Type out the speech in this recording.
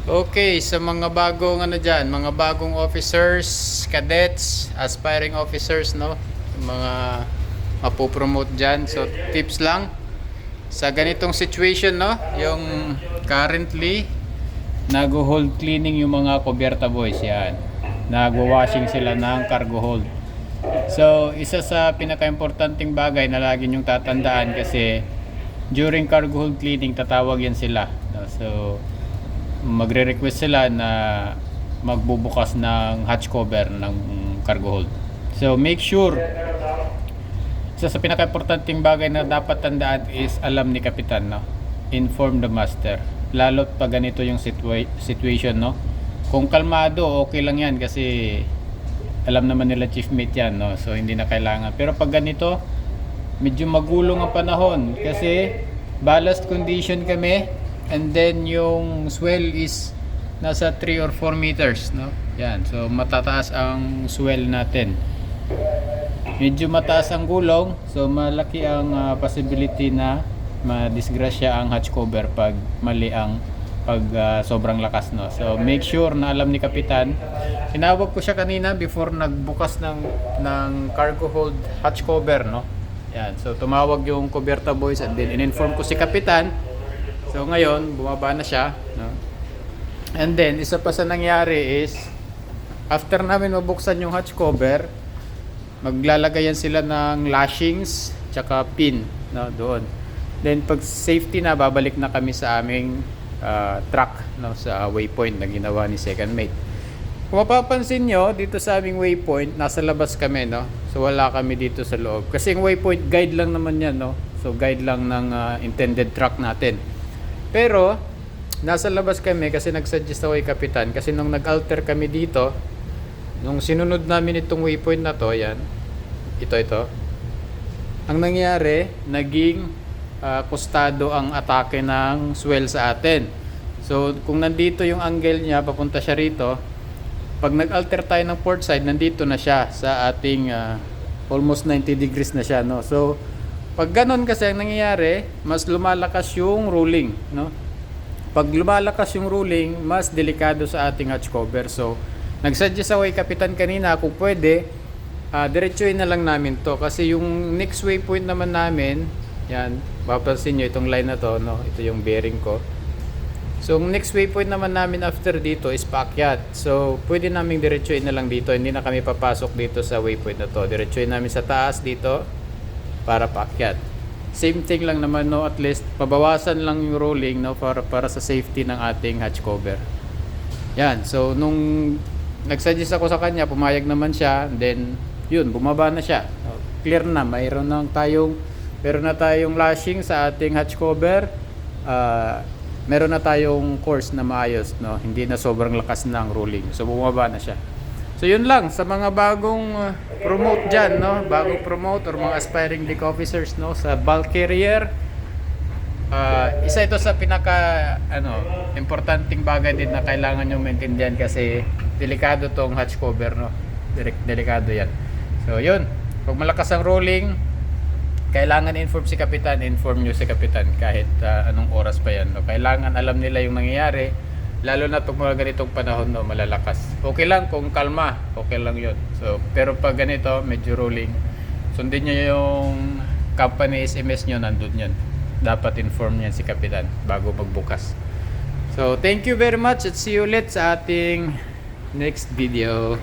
Okay, sa mga bagong mga bagong officers, cadets, aspiring officers, no? Mga mapopromote diyan. So, tips lang sa ganitong situation, no? Yung currently nag-hold cleaning yung mga kubyerta boys yan. Nagwa-washing sila ng cargo hold. So, isa sa pinaka-importanting bagay na lagi nyong tatandaan kasi during cargo hold cleaning tatawag yan sila, no? So, magre-request sila na magbubukas ng hatch cover ng cargo hold. So make sure, isa sa pinaka-importanting bagay na dapat tandaan is alam ni kapitan, no? Inform the master. Lalo pag ganito yung situation, no? Kung kalmado, okay lang yan kasi alam naman nila chief mate yan, no? So hindi na kailangan. Pero pag ganito, medyo magulong ang panahon kasi ballast condition kami. And then yung swell is nasa 3 or 4 meters, no? Yan. So matataas ang swell natin. Medyo mataas ang gulong, so malaki ang possibility na madisgrasya ang hatch cover pag mali ang sobrang lakas, no? So make sure na alam ni kapitan. Tinawag ko siya kanina before nagbukas ng cargo hold hatch cover, no? Yan. So tumawag yung kubyerta boys and then in-inform ko si kapitan. So ngayon, bumaba na siya, no? And then, isa pa sa nangyari is after namin mabuksan yung hatch cover, maglalagayan sila ng lashings tsaka pin, no, doon. Then pag safety na, babalik na kami sa aming truck, no, sa waypoint na ginawa ni second mate. Kung mapapansin nyo, dito sa aming waypoint, nasa labas kami, no? So wala kami dito sa loob. Kasi yung waypoint, guide lang naman yan, no? So guide lang ng intended truck natin. Pero nasa labas kami kasi nag-suggest ako kay kapitan kasi nung nag-alter kami dito, nung sinunod namin itong waypoint na to, yan, ito, ang nangyari, naging kustado ang atake ng swell sa atin. So kung nandito yung angle niya, papunta siya rito, pag nag-alter tayo ng port side, nandito na siya sa ating almost 90 degrees na siya, no? So pag ganon kasi ang nangyayari, mas lumalakas yung rolling, no? Pag lumalakas yung rolling, mas delikado sa ating hatch cover. So, nag-suggest ako kay kapitan kanina kung pwede, diretsuhin na lang namin to. Kasi yung next waypoint naman namin, yan, papansin nyo itong line na to, no? Ito yung bearing ko. So, yung next waypoint naman namin after dito is paakyat. So, pwede namin diretsuhin na lang dito. Hindi na kami papasok dito sa waypoint na to. Diretsuhin namin sa taas dito para paakyat. Same thing lang naman, no, at least pabawasan lang yung rolling, no, para sa safety ng ating hatch cover. Yan. So nung nagsuggest ako sa kanya, pumayag naman siya, then yun, bumaba na siya. Clear na, mayroon na tayong lashing sa ating hatch cover. Meron na tayong course na maayos, no, hindi na sobrang lakas ng rolling. So bumaba na siya. So yun lang sa mga bagong promote dyan, no? Bagong promote or mga aspiring deck officers, no? Sa bulk carrier, isa ito sa pinaka importanteng bagay din na kailangan nyo maintindihan kasi delikado tong hatch cover, no? Delikado yan. So yun, pag malakas ang rolling, kailangan inform si kapitan, inform nyo si kapitan kahit anong oras pa yan, no? Kailangan alam nila yung nangyayari. Lalo na pag mga ganitong panahon, no, malalakas. Okay lang kung kalma, okay lang yun. So, pero pag ganito, medyo rolling, sundin nyo yung company SMS nyo, nandun yan. Dapat inform yan si kapitan bago magbukas. So, thank you very much at see you ulit sa ating next video.